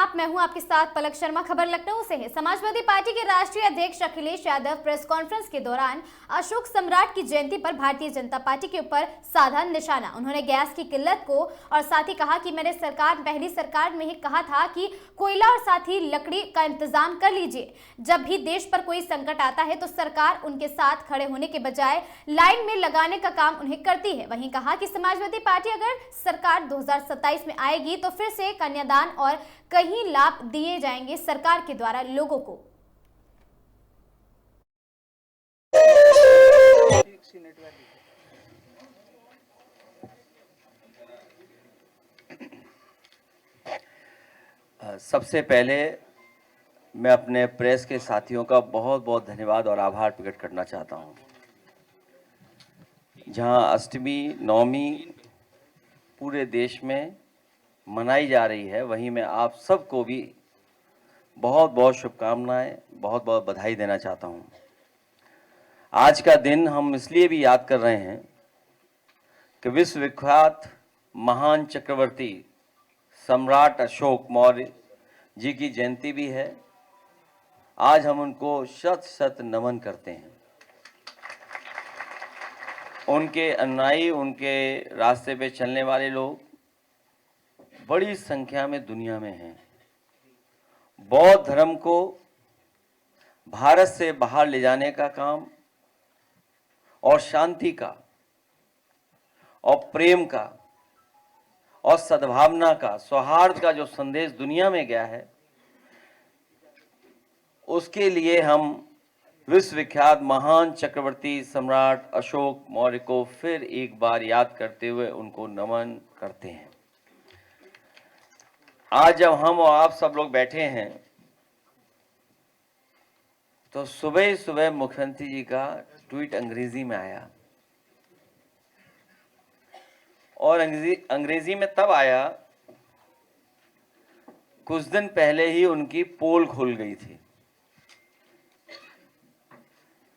आप, मैं हूं आपके साथ पलक शर्मा। खबर लखनऊ से है। समाजवादी पार्टी के राष्ट्रीय अध्यक्ष अखिलेश यादव प्रेस कॉन्फ्रेंस के दौरान अशोक सम्राट की जयंती पर भारतीय जनता पार्टी के ऊपर साधा निशाना। उन्होंने गैस की किल्लत को और साथ ही कहा कि मैंने पहली सरकार में ही कहा था कि कोयला और साथ ही लकड़ी का इंतजाम कर लीजिए। जब भी देश पर कोई संकट आता है तो सरकार उनके साथ खड़े होने के बजाय लाइन में लगाने का काम उन्हें करती है। वहीं कहा कि समाजवादी पार्टी अगर सरकार 2027 में आएगी तो फिर से कन्यादान और कई लाभ दिए जाएंगे सरकार के द्वारा लोगों को। सबसे पहले मैं अपने प्रेस के साथियों का बहुत बहुत धन्यवाद और आभार प्रकट करना चाहता हूं। जहां अष्टमी नवमी पूरे देश में मनाई जा रही है, वहीं मैं आप सबको भी बहुत बहुत शुभकामनाएं, बहुत बहुत बधाई देना चाहता हूं। आज का दिन हम इसलिए भी याद कर रहे हैं कि विश्वविख्यात महान चक्रवर्ती सम्राट अशोक मौर्य जी की जयंती भी है। आज हम उनको शत शत नमन करते हैं। उनके अनुयायी, उनके रास्ते पे चलने वाले लोग बड़ी संख्या में दुनिया में हैं। बौद्ध धर्म को भारत से बाहर ले जाने का काम और शांति का और प्रेम का और सद्भावना का, सौहार्द का जो संदेश दुनिया में गया है, उसके लिए हम विश्वविख्यात महान चक्रवर्ती सम्राट अशोक मौर्य को फिर एक बार याद करते हुए उनको नमन करते हैं। आज जब हम और आप सब लोग बैठे हैं तो सुबह सुबह मुख्यमंत्री जी का ट्वीट अंग्रेजी में आया, और अंग्रेजी में तब आया कुछ दिन पहले ही उनकी पोल खुल गई थी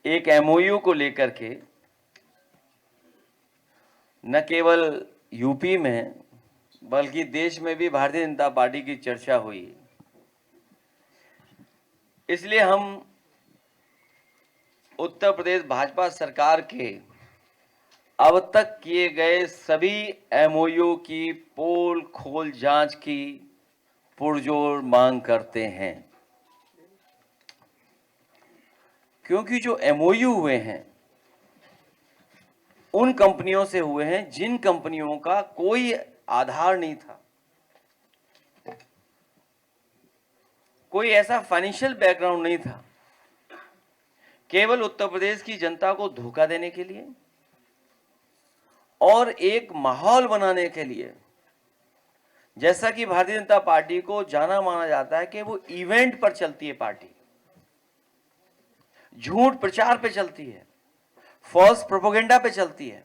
एक एमओयू को लेकर के। न केवल यूपी में बल्कि देश में भी भारतीय जनता पार्टी की चर्चा हुई। इसलिए हम उत्तर प्रदेश भाजपा सरकार के अब तक किए गए सभी एमओयू की पोल खोल जांच की पुरजोर मांग करते हैं, क्योंकि जो एमओयू हुए हैं उन कंपनियों से हुए हैं जिन कंपनियों का कोई आधार नहीं था, कोई ऐसा फाइनेंशियल बैकग्राउंड नहीं था। केवल उत्तर प्रदेश की जनता को धोखा देने के लिए और एक माहौल बनाने के लिए, जैसा कि भारतीय जनता पार्टी को जाना माना जाता है कि वो इवेंट पर चलती है पार्टी, झूठ प्रचार पे चलती है, फॉल्स प्रोपेगेंडा पे चलती है।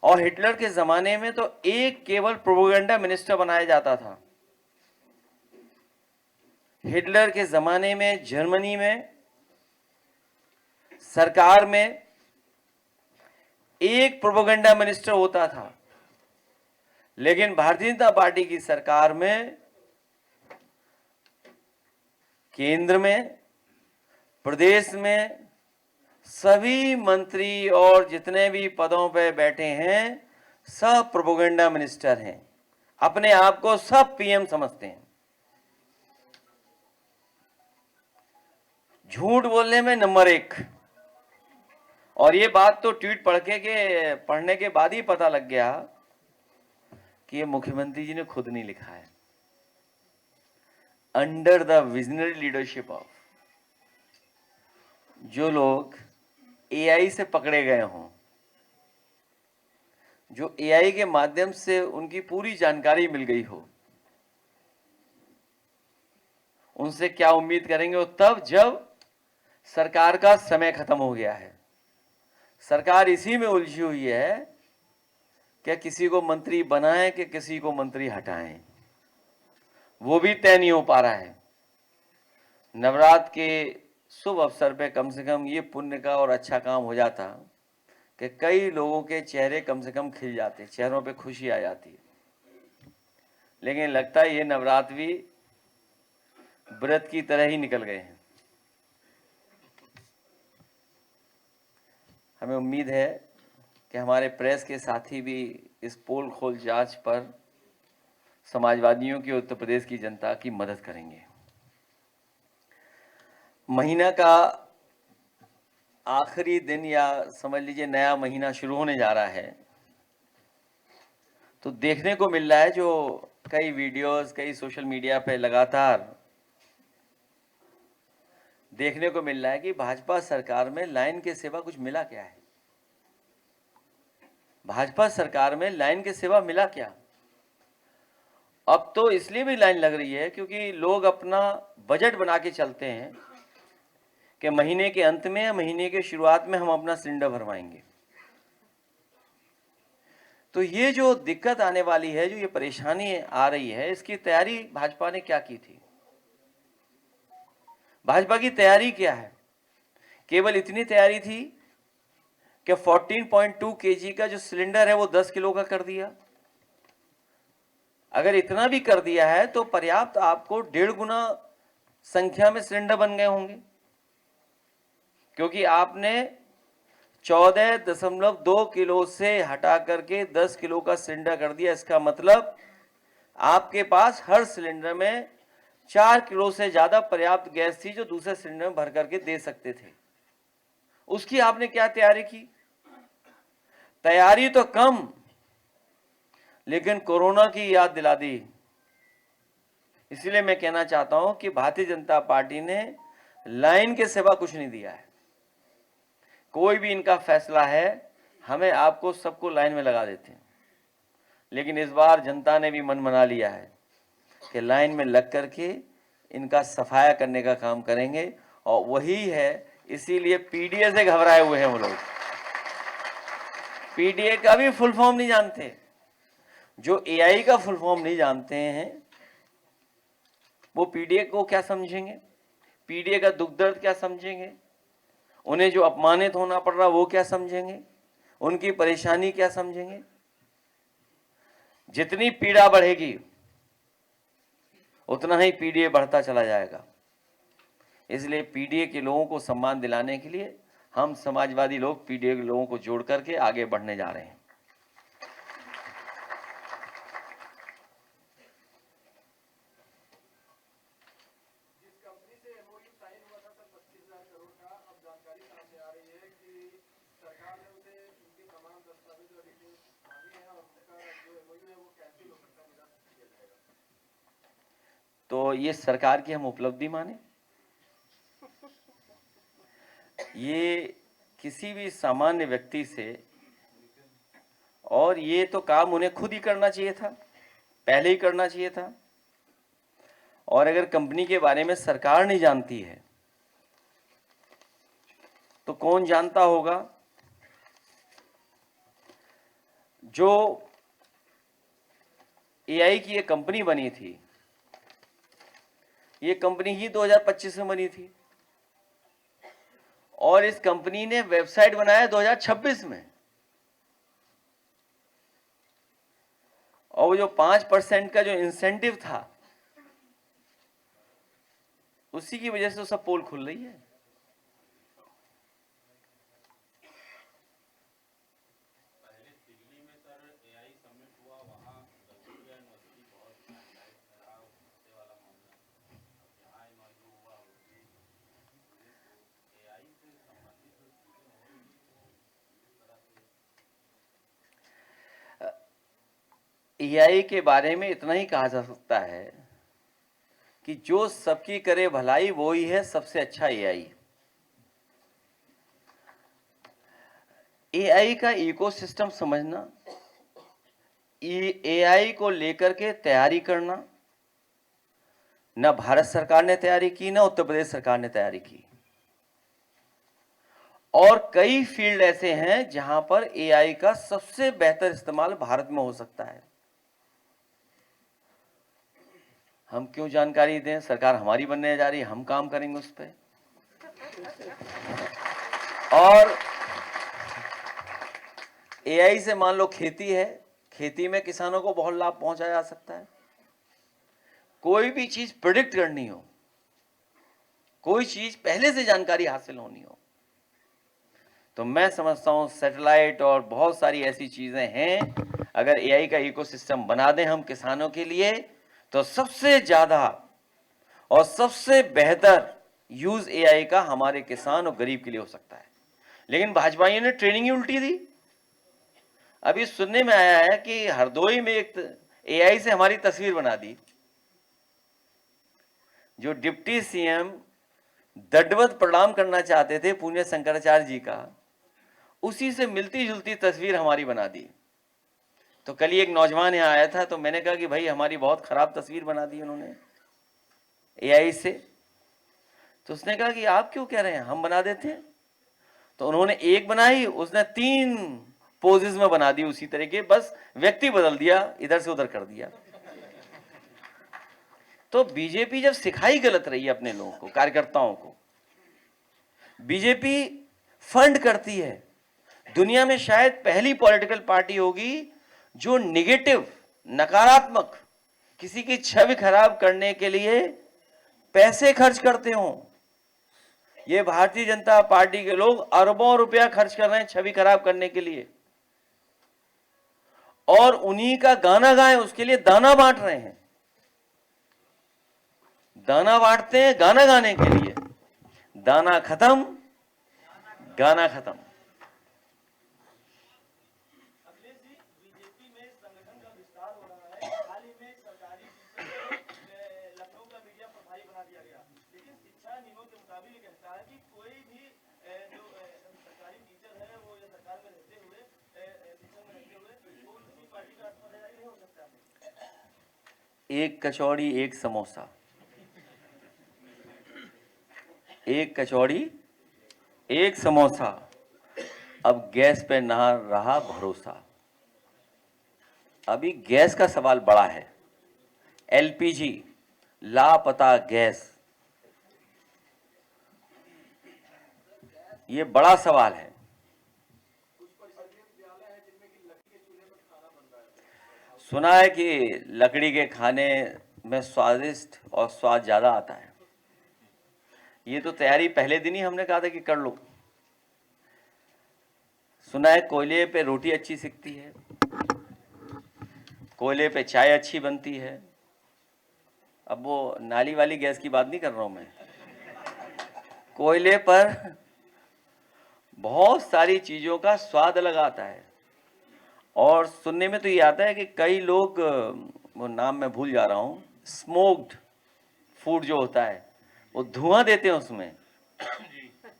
और हिटलर के जमाने में तो एक केवल प्रोपेगेंडा मिनिस्टर बनाया जाता था। हिटलर के जमाने में जर्मनी में सरकार में एक प्रोपेगेंडा मिनिस्टर होता था, लेकिन भारतीय जनता पार्टी की सरकार में केंद्र में, प्रदेश में सभी मंत्री और जितने भी पदों पे बैठे हैं सब प्रोपेगेंडा मिनिस्टर हैं। अपने आप को सब पीएम समझते हैं। झूठ बोलने में नंबर 1। और ये बात तो ट्वीट पढ़ने के बाद ही पता लग गया कि ये मुख्यमंत्री जी ने खुद नहीं लिखा है। Under the visionary leadership of, जो लोग एआई से पकड़े गए हों, जो एआई के माध्यम से उनकी पूरी जानकारी मिल गई हो, उनसे क्या उम्मीद करेंगे? वो तब जब सरकार का समय खत्म हो गया है। सरकार इसी में उलझी हुई है कि किसी को मंत्री बनाएं कि किसी को मंत्री हटाएं, वो भी तय नहीं हो पा रहा है। नवरात्र के शुभ अवसर पे कम से कम ये पुण्य का और अच्छा काम हो जाता कि कई लोगों के चेहरे कम से कम खिल जाते, चेहरों पे खुशी आ जाती। लेकिन लगता है ये नवरात्र भी व्रत की तरह ही निकल गए हैं। हमें उम्मीद है कि हमारे प्रेस के साथी भी इस पोल खोल जांच पर समाजवादियों की, उत्तर प्रदेश की जनता की मदद करेंगे। महीना का आखिरी दिन या समझ लीजिए नया महीना शुरू होने जा रहा है, तो देखने को मिल रहा है जो कई वीडियोस, कई सोशल मीडिया पे लगातार देखने को मिल रहा है कि भाजपा सरकार में लाइन के सिवा कुछ मिला क्या है। भाजपा सरकार में लाइन के सिवा मिला क्या? अब तो इसलिए भी लाइन लग रही है क्योंकि लोग अपना बजट बना के चलते हैं कि महीने के अंत में या महीने के शुरुआत में हम अपना सिलेंडर भरवाएंगे। तो ये जो दिक्कत आने वाली है, जो ये परेशानी आ रही है, इसकी तैयारी भाजपा ने क्या की थी? भाजपा की तैयारी क्या है? केवल इतनी तैयारी थी कि 14.2 kg का जो सिलेंडर है वो 10 किलो का कर दिया। अगर इतना भी कर दिया है तो पर्याप्त आपको 1.5 गुना संख्या में सिलेंडर बन गए होंगे, क्योंकि आपने 14.2 किलो से हटा करके 10 किलो का सिलेंडर कर दिया। इसका मतलब आपके पास हर सिलेंडर में 4 किलो से ज्यादा पर्याप्त गैस थी जो दूसरे सिलेंडर में भर करके दे सकते थे। उसकी आपने क्या तैयारी की? तैयारी तो कम, लेकिन कोरोना की याद दिला दी। इसलिए मैं कहना चाहता हूं कि भारतीय जनता पार्टी ने लाइन के सिवा कुछ नहीं दिया है। कोई भी इनका फैसला है, हमें आपको सबको लाइन में लगा देते हैं, लेकिन इस बार जनता ने भी मन बना लिया है कि लाइन में लग करके इनका सफाया करने का काम करेंगे। और वही है, इसीलिए पीडीए से घबराए हुए हैं वो लोग। पीडीए का भी फुल फॉर्म नहीं जानते। जो एआई का फुल फॉर्म नहीं जानते हैं वो पीडीए को क्या समझेंगे? पीडीए का दुख दर्द क्या समझेंगे? उन्हें जो अपमानित होना पड़ रहा वो क्या समझेंगे? उनकी परेशानी क्या समझेंगे? जितनी पीड़ा बढ़ेगी उतना ही पीडीए बढ़ता चला जाएगा। इसलिए पीडीए के लोगों को सम्मान दिलाने के लिए हम समाजवादी लोग पीडीए के लोगों को जोड़ करके आगे बढ़ने जा रहे हैं। तो ये सरकार की हम उपलब्धि माने। ये किसी भी सामान्य व्यक्ति से, और ये तो काम उन्हें खुद ही करना चाहिए था, पहले ही करना चाहिए था। और अगर कंपनी के बारे में सरकार नहीं जानती है तो कौन जानता होगा? जो एआई की ये कंपनी बनी थी, ये कंपनी ही 2025 में बनी थी और इस कंपनी ने वेबसाइट बनाया 2026 में। और वो जो 5% का जो इंसेंटिव था, उसी की वजह से तो सब पोल खुल रही है। एआई के बारे में इतना ही कहा जा सकता है कि जो सबकी करे भलाई वो ही है सबसे अच्छा एआई। एआई का इकोसिस्टम समझना, एआई को लेकर के तैयारी करना, ना भारत सरकार ने तैयारी की, ना उत्तर प्रदेश सरकार ने तैयारी की। और कई फील्ड ऐसे हैं जहां पर एआई का सबसे बेहतर इस्तेमाल भारत में हो सकता है। हम क्यों जानकारी दें? सरकार हमारी बनने जा रही है, हम काम करेंगे उस पर। और एआई से मान लो खेती है, खेती में किसानों को बहुत लाभ पहुंचाया जा सकता है। कोई भी चीज प्रिडिक्ट करनी हो कोई चीज पहले से जानकारी हासिल होनी हो। तो मैं समझता हूं सैटेलाइट और बहुत सारी ऐसी चीजें हैं, अगर एआई का इकोसिस्टम बना दें हम किसानों के लिए, तो सबसे ज्यादा और सबसे बेहतर यूज एआई का हमारे किसान और गरीब के लिए हो सकता है। लेकिन भाजपाइयों ने ट्रेनिंग ही उल्टी दी। अभी सुनने में आया है कि हरदोई में एक एआई से हमारी तस्वीर बना दी। जो डिप्टी सीएम दंडवत प्रणाम करना चाहते थे पुण्य शंकराचार्य जी का, उसी से मिलती जुलती तस्वीर हमारी बना दी। तो कल ही एक नौजवान यहाँ आया था, तो मैंने कहा कि भाई हमारी बहुत खराब तस्वीर बना दी उन्होंने एआई से। तो उसने कहा कि आप क्यों कह रहे हैं, हम बना देते हैं। तो उन्होंने एक बनाई, उसने 3 पोजेस में बना दी उसी तरह के, बस व्यक्ति बदल दिया, इधर से उधर कर दिया। तो बीजेपी जब सिखाई गलत रही है अपने लोगों को, कार्यकर्ताओं को, बीजेपी फंड करती है। दुनिया में शायद पहली पॉलिटिकल पार्टी होगी जो निगेटिव, नकारात्मक, किसी की छवि खराब करने के लिए पैसे खर्च करते हो। ये भारतीय जनता पार्टी के लोग अरबों रुपया खर्च कर रहे हैं छवि खराब करने के लिए, और उन्हीं का गाना गाएं उसके लिए दाना बांट रहे हैं। दाना बांटते हैं गाना गाने के लिए, दाना खत्म, गाना खत्म। एक कचौड़ी एक समोसा, एक कचौड़ी एक समोसा, अब गैस पे ना रहा भरोसा। अभी गैस का सवाल बड़ा है। एलपीजी, लापता गैस, ये बड़ा सवाल है। सुना है कि लकड़ी के खाने में स्वादिष्ट और स्वाद ज्यादा आता है। ये तो तैयारी पहले दिन ही हमने कहा था कि कर लो। सुना है कोयले पे रोटी अच्छी सिकती है, कोयले पे चाय अच्छी बनती है। अब वो नाली वाली गैस की बात नहीं कर रहा हूं मैं, कोयले पर बहुत सारी चीजों का स्वाद अलग आता है। और सुनने में तो ये आता है कि कई लोग, वो नाम मैं भूल जा रहा हूं, स्मोक्ड फूड जो होता है वो धुआं देते हैं उसमें।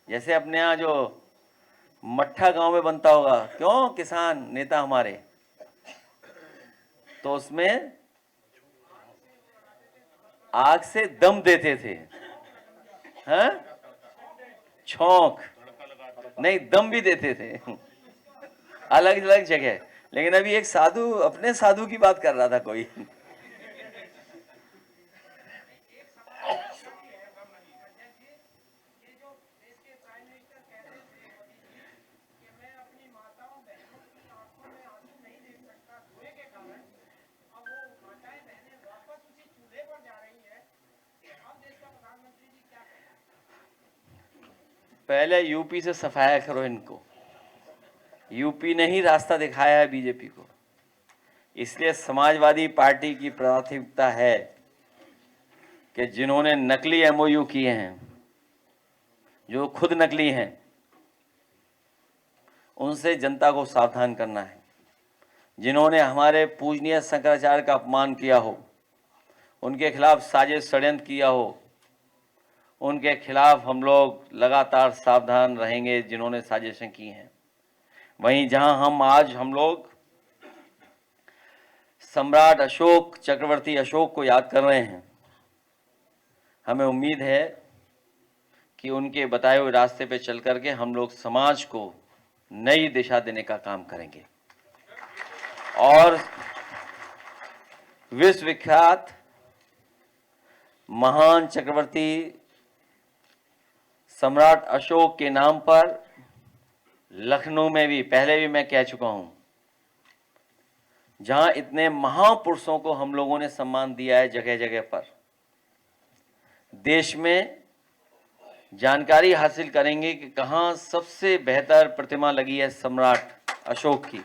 जैसे अपने यहाँ जो मट्ठा गांव में बनता होगा, क्यों किसान नेता हमारे, तो उसमें आग से दम देते थे, हैं? छौंक नहीं, दम भी देते थे अलग अलग जगह। लेकिन अभी एक साधु, अपने साधु की बात कर रहा था कोई। पहले यूपी से सफाया करो इनको। यूपी ने ही रास्ता दिखाया है बीजेपी को, इसलिए समाजवादी पार्टी की प्राथमिकता है कि जिन्होंने नकली एमओयू किए हैं, जो खुद नकली हैं, उनसे जनता को सावधान करना है। जिन्होंने हमारे पूजनीय शंकराचार्य का अपमान किया हो, उनके खिलाफ साजिश षड्यंत्र किया हो, उनके खिलाफ हम लोग लगातार सावधान रहेंगे जिन्होंने साजिशें की हैं। वहीं जहां हम लोग सम्राट अशोक, चक्रवर्ती अशोक को याद कर रहे हैं, हमें उम्मीद है कि उनके बताए हुए रास्ते पे चल करके हम लोग समाज को नई दिशा देने का काम करेंगे। और विश्वविख्यात महान चक्रवर्ती सम्राट अशोक के नाम पर लखनऊ में भी, पहले भी मैं कह चुका हूं, जहां इतने महापुरुषों को हम लोगों ने सम्मान दिया है जगह जगह पर, देश में जानकारी हासिल करेंगे कि कहाँ सबसे बेहतर प्रतिमा लगी है सम्राट अशोक की।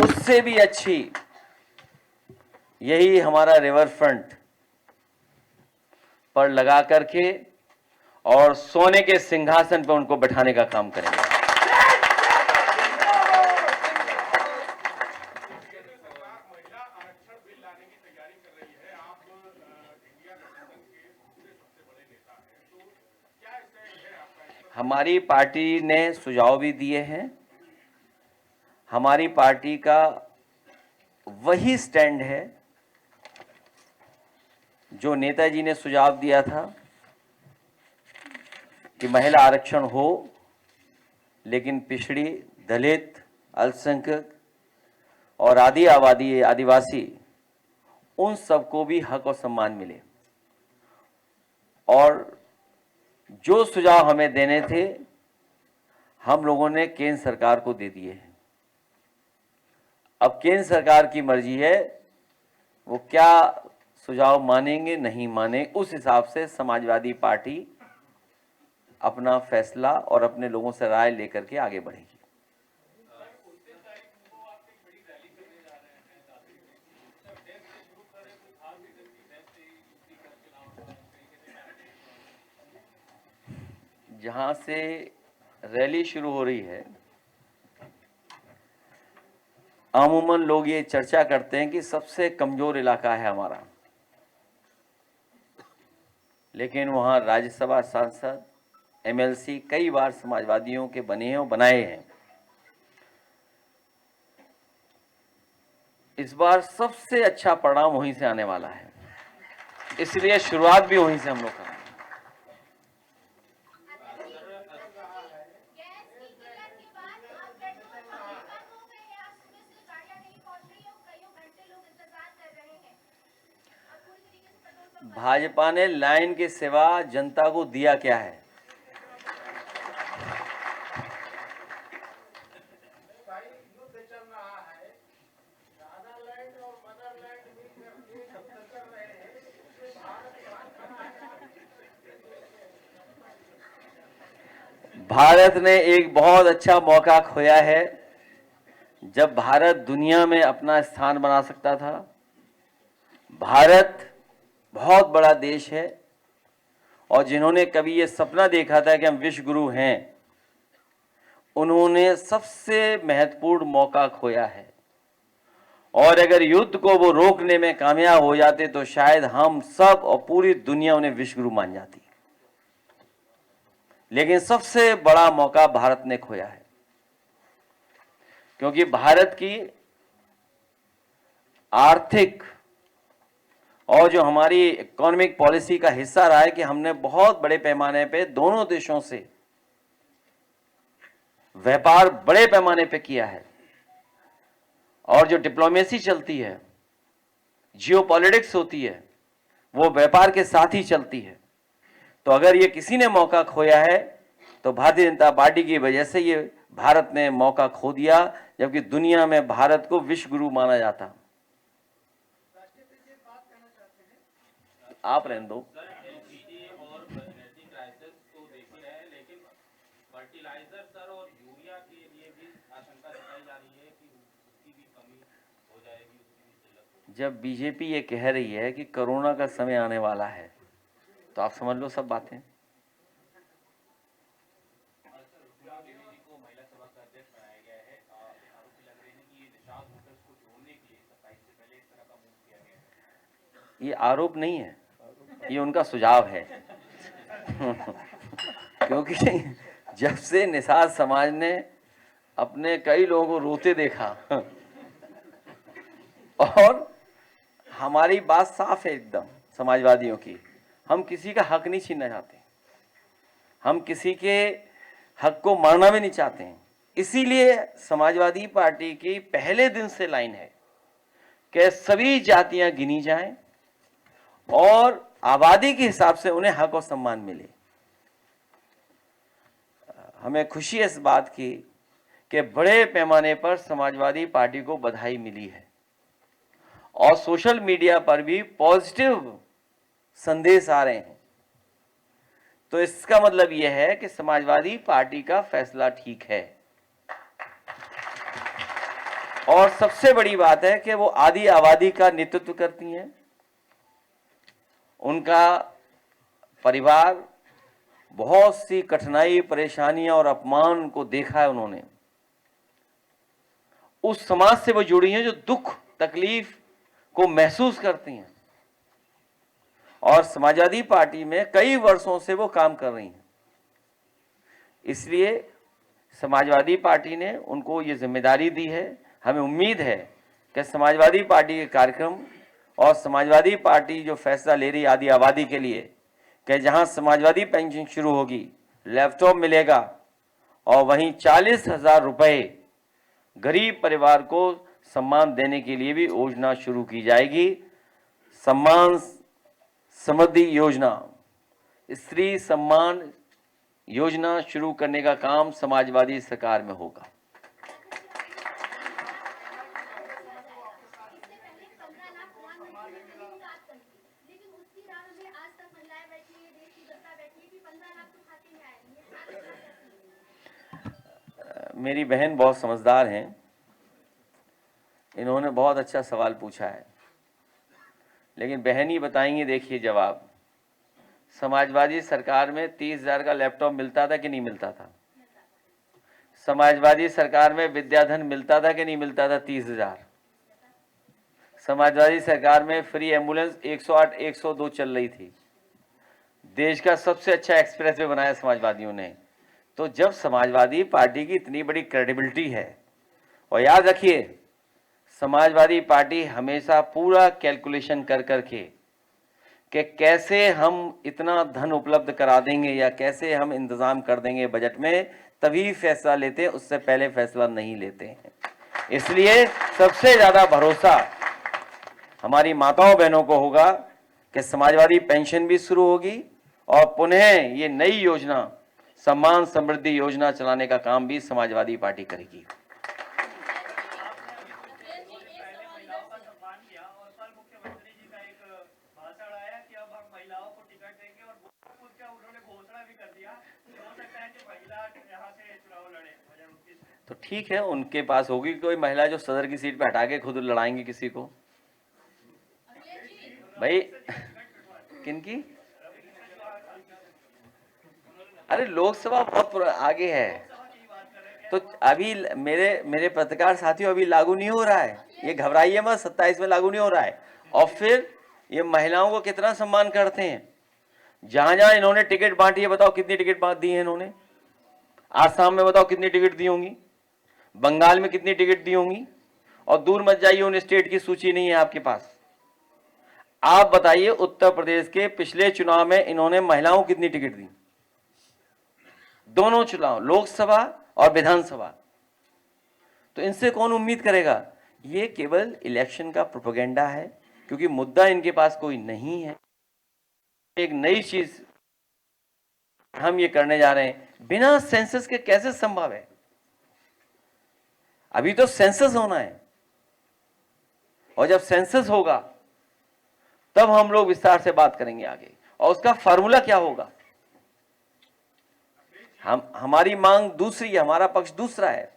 उससे भी अच्छी यही हमारा रिवर फ्रंट पर लगा करके और सोने के सिंहासन पर उनको बैठाने का काम करेंगे। हमारी पार्टी ने सुझाव भी दिए हैं। हमारी पार्टी का वही स्टैंड है जो नेताजी ने सुझाव दिया था कि महिला आरक्षण हो, लेकिन पिछड़ी, दलित, अल्पसंख्यक और आदिवासी उन सबको भी हक और सम्मान मिले। और जो सुझाव हमें देने थे हम लोगों ने केंद्र सरकार को दे दिए हैं। अब केंद्र सरकार की मर्जी है वो क्या सुझाव मानेंगे नहीं माने, उस हिसाब से समाजवादी पार्टी अपना फैसला और अपने लोगों से राय लेकर के आगे बढ़ेगी। जहां से रैली शुरू हो रही है, अमूमन लोग ये चर्चा करते हैं कि सबसे कमजोर इलाका है हमारा, लेकिन वहां राज्यसभा सांसद, एमएलसी कई बार समाजवादियों के बने हैं और बनाए हैं। इस बार सबसे अच्छा परिणाम वहीं से आने वाला है, इसलिए शुरुआत भी वहीं से हम लोग करेंगे। भाजपा ने लाइन के सिवा जनता को दिया क्या है? भारत ने एक बहुत अच्छा मौका खोया है जब भारत दुनिया में अपना स्थान बना सकता था। भारत बहुत बड़ा देश है और जिन्होंने कभी ये सपना देखा था कि हम विश्व गुरु हैं, उन्होंने सबसे महत्वपूर्ण मौका खोया है। और अगर युद्ध को वो रोकने में कामयाब हो जाते तो शायद हम सब और पूरी दुनिया उन्हें विश्व गुरु मान जाती। लेकिन सबसे बड़ा मौका भारत ने खोया है, क्योंकि भारत की आर्थिक और जो हमारी इकोनॉमिक पॉलिसी का हिस्सा रहा है कि हमने बहुत बड़े पैमाने पे दोनों देशों से व्यापार बड़े पैमाने पे किया है। और जो डिप्लोमेसी चलती है, जियोपॉलिटिक्स होती है, वो व्यापार के साथ ही चलती है। तो अगर ये किसी ने मौका खोया है तो भारतीय जनता पार्टी की वजह से ये भारत ने मौका खो दिया, जबकि दुनिया में भारत को विश्व गुरु माना जाता। आप रहने दो। फर्टिलाइजर सर और यूरिया के लिए भी आशंका जताई जा रही है कि उसकी भी कमी हो जाएगी, उसकी भी किल्लत होगी। जब बीजेपी ये कह रही है कि कोरोना का समय आने वाला है तो आप समझ लो सब बातें। महिला सभा का अध्यक्ष बनाया गया है, आरोप लग रहे हैं कि ये निषाद वोटर्स को जोड़ने के लिए 27 से पहले इस तरह का मूव किया गया है। ये आरोप नहीं है, ये उनका सुझाव है। क्योंकि जब से निषाद समाज ने अपने कई लोगों को रोते देखा और हमारी बात साफ है एकदम समाजवादियों की, हम किसी का हक नहीं छीनना चाहते, हम किसी के हक को मारना भी नहीं चाहते हैं। इसीलिए समाजवादी पार्टी की पहले दिन से लाइन है कि सभी जातियां गिनी जाएं और आबादी के हिसाब से उन्हें हक और सम्मान मिले। हमें खुशी है इस बात की कि बड़े पैमाने पर समाजवादी पार्टी को बधाई मिली है और सोशल मीडिया पर भी पॉजिटिव संदेश आ रहे हैं तो इसका मतलब यह है कि समाजवादी पार्टी का फैसला ठीक है। और सबसे बड़ी बात है कि वो आदि आबादी का नेतृत्व करती हैं। उनका परिवार बहुत सी कठिनाई, परेशानियां और अपमान को देखा है उन्होंने। उस समाज से वो जुड़ी हैं जो दुख तकलीफ को महसूस करती हैं, और समाजवादी पार्टी में कई वर्षों से वो काम कर रही हैं। इसलिए समाजवादी पार्टी ने उनको ये जिम्मेदारी दी है। हमें उम्मीद है कि समाजवादी पार्टी के कार्यक्रम और समाजवादी पार्टी जो फैसला ले रही आदि आबादी के लिए कि जहां समाजवादी पेंशन शुरू होगी, लैपटॉप मिलेगा, और वहीं 40,000 रुपए गरीब परिवार को सम्मान देने के लिए भी योजना शुरू की जाएगी। सम्मान समृद्धि योजना, स्त्री सम्मान योजना शुरू करने का काम समाजवादी सरकार में होगा। मेरी बहन बहुत समझदार हैं, इन्होंने बहुत अच्छा सवाल पूछा है, लेकिन बहन ही बताएंगे। देखिए जवाब, समाजवादी सरकार में 30,000 का लैपटॉप मिलता था कि नहीं मिलता था? समाजवादी सरकार में विद्याधन मिलता था कि नहीं मिलता था? 30,000। समाजवादी सरकार में फ्री एम्बुलेंस 108 102 चल रही थी। देश का सबसे अच्छा एक्सप्रेस वे बनाया समाजवादियों ने। तो जब समाजवादी पार्टी की इतनी बड़ी क्रेडिबिलिटी है, और याद रखिए समाजवादी पार्टी हमेशा पूरा कैलकुलेशन कर करके कि कैसे हम इतना धन उपलब्ध करा देंगे या कैसे हम इंतजाम कर देंगे बजट में, तभी फैसला लेते हैं, उससे पहले फैसला नहीं लेते हैं। इसलिए सबसे ज्यादा भरोसा हमारी माताओं बहनों को होगा कि समाजवादी पेंशन भी शुरू होगी, और पुनः ये नई योजना सम्मान समृद्धि योजना चलाने का काम भी समाजवादी पार्टी करेगी। तो ठीक है, उनके पास होगी कोई महिला जो सदर की सीट पे हटा के खुद लड़ाएंगे किसी को। भाई किनकी? अरे लोकसभा बहुत आगे है, तो अभी मेरे पत्रकार साथियों अभी लागू नहीं हो रहा है, ये घबराइए मत, 27 में लागू नहीं हो रहा है। और फिर ये महिलाओं को कितना सम्मान करते हैं। जहां जहां इन्होंने टिकट बांटी है, बताओ कितनी टिकट बांट दी है इन्होंने। आसाम में बताओ कितनी टिकट दी होंगी, बंगाल में कितनी टिकट दी होंगी, और दूर मत जाइए, उन स्टेट की सूची नहीं है आपके पास। आप बताइए उत्तर प्रदेश के पिछले चुनाव में इन्होंने महिलाओं को कितनी टिकट दी? दोनों चुनाव, लोकसभा और विधानसभा। तो इनसे कौन उम्मीद करेगा? ये केवल इलेक्शन का प्रोपेगेंडा है, क्योंकि मुद्दा इनके पास कोई नहीं है। एक नई चीज हम ये करने जा रहे हैं, बिना सेंसस के कैसे संभव है? अभी तो सेंसस होना है, और जब सेंसस होगा तब हम लोग विस्तार से बात करेंगे आगे, और उसका फार्मूला क्या होगा। हमारी मांग दूसरी है, हमारा पक्ष दूसरा है।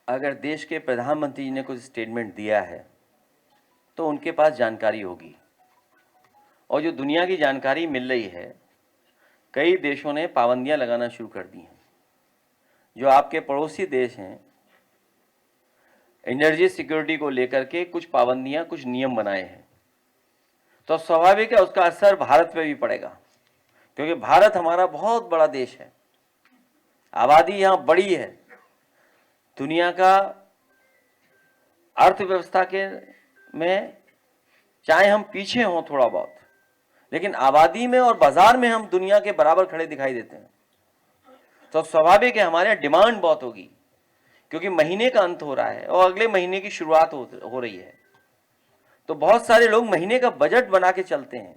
अगर देश के प्रधानमंत्री जी ने कुछ स्टेटमेंट दिया है तो उनके पास जानकारी होगी, और जो दुनिया की जानकारी मिल रही है, कई देशों ने पाबंदियां लगाना शुरू कर दी हैं। जो आपके पड़ोसी देश हैं, एनर्जी सिक्योरिटी को लेकर के कुछ पाबंदियां, कुछ नियम बनाए हैं। तो स्वाभाविक है उसका असर भारत पे भी पड़ेगा, क्योंकि भारत हमारा बहुत बड़ा देश है, आबादी यहां बड़ी है, दुनिया का अर्थव्यवस्था के में चाहे हम पीछे हों थोड़ा बहुत, लेकिन आबादी में और बाजार में हम दुनिया के बराबर खड़े दिखाई देते हैं। तो स्वाभाविक है हमारे डिमांड बहुत होगी, क्योंकि महीने का अंत हो रहा है और अगले महीने की शुरुआत हो रही है। तो बहुत सारे लोग महीने का बजट बना के चलते हैं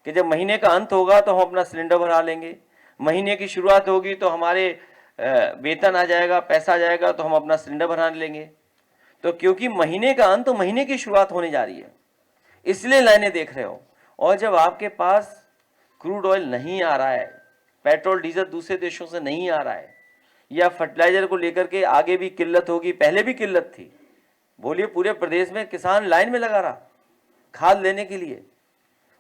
कि जब महीने का अंत होगा तो हम अपना सिलेंडर भरा लेंगे, महीने की शुरुआत होगी तो हमारे वेतन आ जाएगा, पैसा आ जाएगा तो हम अपना सिलेंडर भरा लेंगे। तो क्योंकि महीने का अंत तो महीने की शुरुआत होने जा रही है, इसलिए लाइनें देख रहे हो। और जब आपके पास क्रूड ऑयल नहीं आ रहा है, पेट्रोल डीजल दूसरे देशों से नहीं आ रहा है, या फर्टिलाइजर को लेकर के आगे भी किल्लत होगी, पहले भी किल्लत थी, बोलिए पूरे प्रदेश में किसान लाइन में लगा रहा खाद लेने के लिए,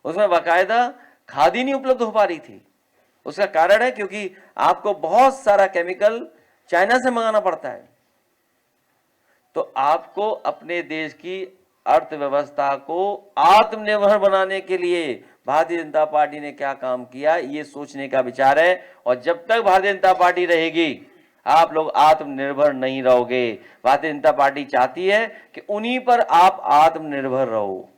उसमें बाकायदा खाद ही नहीं उपलब्ध हो पा रही थी। उसका कारण है क्योंकि आपको बहुत सारा केमिकल चाइना से मंगाना पड़ता है। तो आपको अपने देश की अर्थव्यवस्था को आत्मनिर्भर बनाने के लिए भारतीय जनता पार्टी ने क्या काम किया, ये सोचने का विचार है। और जब तक भारतीय जनता पार्टी रहेगी आप लोग आत्मनिर्भर नहीं रहोगे। भारतीय जनता पार्टी चाहती है कि उन्हीं पर आप आत्मनिर्भर रहो।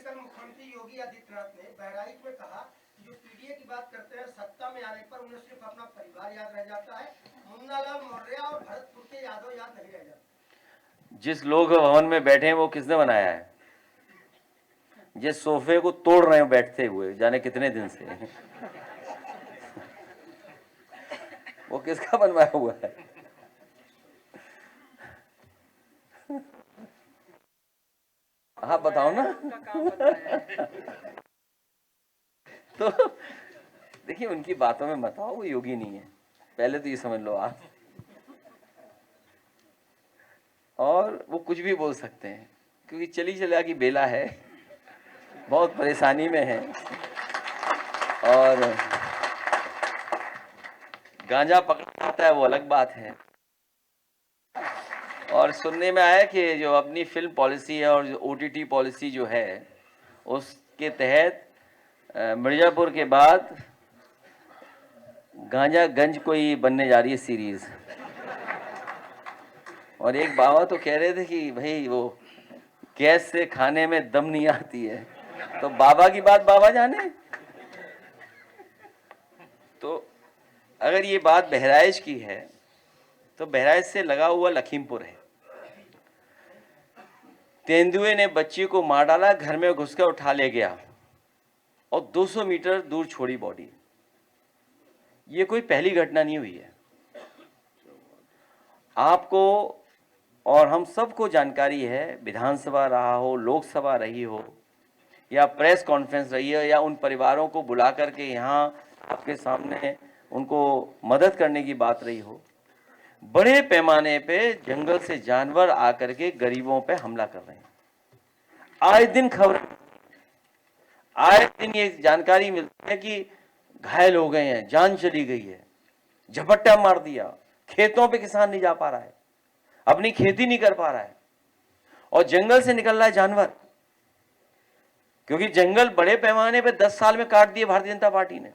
मुख्यमंत्री योगी आदित्यनाथ ने बहराइच में कहा कि जो पीडीए की बात करते हैं, सत्ता में आने पर उन्हें सिर्फ अपना परिवार याद रह जाता है, मुन्नालाल मौर्य और भरतपुर के यादव याद नहीं रह जाते। जिस लोग भवन में बैठे हैं वो किसने बनाया है? जिस सोफे को तोड़ रहे हैं बैठते हुए जाने कितने दिन से वो किसका बनवाया हुआ है? आप बताओ ना। तो देखिए उनकी बातों में मत आओ, वो योगी नहीं है, पहले तो ये समझ लो आप। और वो कुछ भी बोल सकते हैं क्योंकि चली चला की बेला है, बहुत परेशानी में है। और गांजा पकड़ा जाता है वो अलग बात है। और सुनने में आया कि जो अपनी फिल्म पॉलिसी है और जो ओटीटी पॉलिसी जो है उसके तहत मिर्जापुर के बाद गांजागंज कोई बनने जा रही है सीरीज। और एक बाबा तो कह रहे थे कि भाई वो गैस से खाने में दम नहीं आती है, तो बाबा की बात बाबा जाने। तो अगर ये बात बहराइच की है तो बहराइच से लगा हुआ लखीमपुर है। तेंदुए ने बच्ची को मार डाला, घर में घुसकर उठा ले गया और 200 मीटर दूर छोड़ी बॉडी। ये कोई पहली घटना नहीं हुई है। आपको और हम सबको जानकारी है, विधानसभा रहा हो, लोकसभा रही हो या प्रेस कॉन्फ्रेंस रही है या उन परिवारों को बुला करके यहाँ आपके सामने उनको मदद करने की बात रही हो, बड़े पैमाने पे जंगल से जानवर आकर के गरीबों पे हमला कर रहे हैं। आए दिन खबर, आए दिन ये जानकारी मिलती है कि घायल हो गए हैं, जान चली गई है, झपट्टा मार दिया, खेतों पे किसान नहीं जा पा रहा है, अपनी खेती नहीं कर पा रहा है, और जंगल से निकल रहा है जानवर। क्योंकि जंगल बड़े पैमाने पे 10 साल में काट दिए भारतीय जनता पार्टी ने।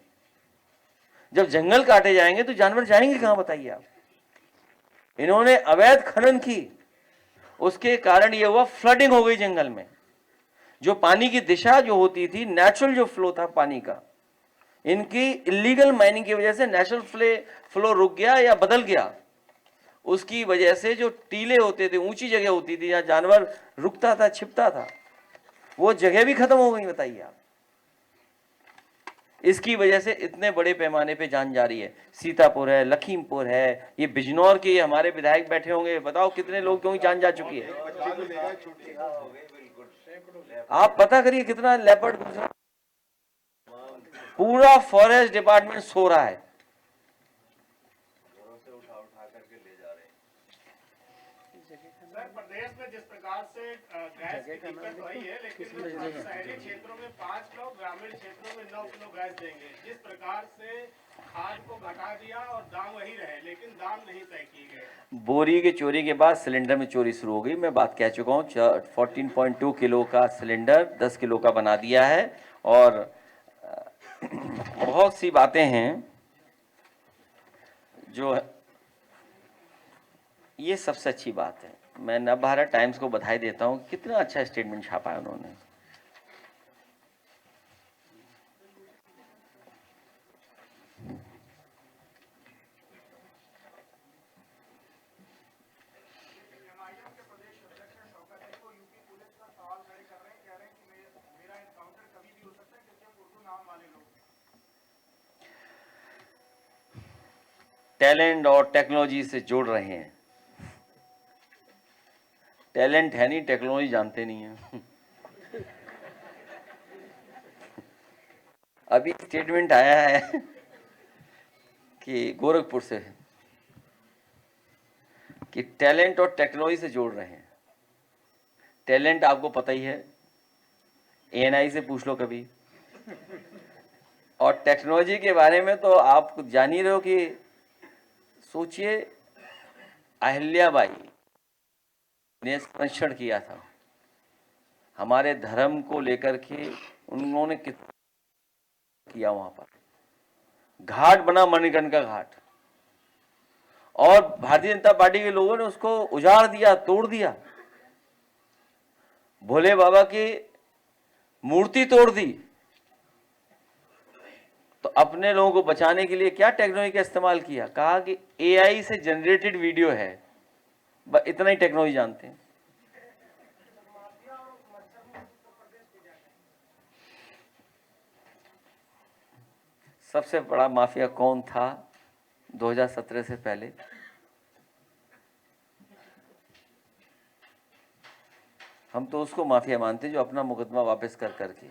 जब जंगल काटे जाएंगे तो जानवर जाएंगे कहां, बताइए आप। इन्होंने अवैध खनन की, उसके कारण ये हुआ फ्लडिंग हो गई जंगल में। जो पानी की दिशा जो होती थी, नेचुरल जो फ्लो था पानी का, इनकी इलीगल माइनिंग की वजह से नेचुरल फ्लो रुक गया या बदल गया। उसकी वजह से जो टीले होते थे, ऊंची जगह होती थी जहां जानवर रुकता था, छिपता था, वो जगह भी खत्म हो गई, बताइए आप। इसकी वजह से इतने बड़े पैमाने पे जान जा रही है। सीतापुर है, लखीमपुर है, ये बिजनौर के हमारे विधायक बैठे होंगे, बताओ कितने लोगों की जान जा चुकी है। आप पता करिए कितना लेपर्ड गुजरा, पूरा फॉरेस्ट डिपार्टमेंट सो रहा है। सर, प्रदेश में जिस प्रकार से गैस की दिक्कत रही है, लेकिन शहरी क्षेत्रों में 5 किलो, ग्रामीण क्षेत्रों में 9 किलो गैस देंगे। जिस प्रकार से खाद को घटा दिया और दाम वही रहे, लेकिन दाम नहीं तय किए गए। बोरी की चोरी के बाद सिलेंडर में चोरी शुरू हो गई। मैं बात कह चुका हूँ, 14.2 किलो का सिलेंडर 10 किलो का बना दिया है। और बहुत सी बातें हैं जो, ये सबसे अच्छी बात है। मैं नवभारत टाइम्स को बधाई देता हूँ, कितना अच्छा स्टेटमेंट छापा है उन्होंने। टैलेंट और टेक्नोलॉजी से जोड़ रहे हैं। टैलेंट है नहीं, टेक्नोलॉजी जानते नहीं है। अभी स्टेटमेंट आया है कि गोरखपुर से कि टैलेंट और टेक्नोलॉजी से जोड़ रहे हैं। टैलेंट आपको पता ही है, एएनआई से पूछ लो कभी। और टेक्नोलॉजी के बारे में तो आप जान ही रहे हो कि सोचिए, अहिल्याबाई ने संरक्षण किया था हमारे धर्म को लेकर के, उन्होंने कितना किया वहां पर। घाट बना मणिकर्णिका घाट, और भारतीय जनता पार्टी के लोगों ने उसको उजाड़ दिया, तोड़ दिया। भोले बाबा की मूर्ति तोड़ दी। तो अपने लोगों को बचाने के लिए क्या टेक्नोलॉजी का इस्तेमाल किया? कहा कि एआई से जनरेटेड वीडियो है, बस इतना ही टेक्नोलॉजी जानते हैं। सबसे बड़ा माफिया कौन था 2017 से पहले? हम तो उसको माफिया मानते जो अपना मुकदमा वापस कर करके।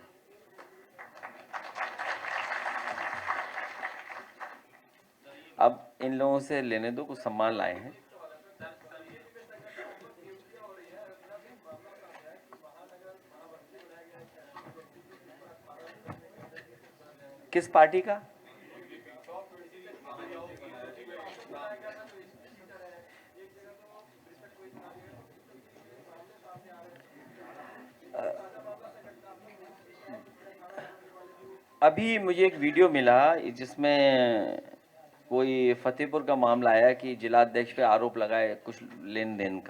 अब इन लोगों से लेने दो, कुछ सम्मान लाए हैं। किस पार्टी का? अभी मुझे एक वीडियो मिला जिसमें कोई फतेहपुर का मामला आया कि जिलाध्यक्ष पे आरोप लगाए कुछ लेन देन।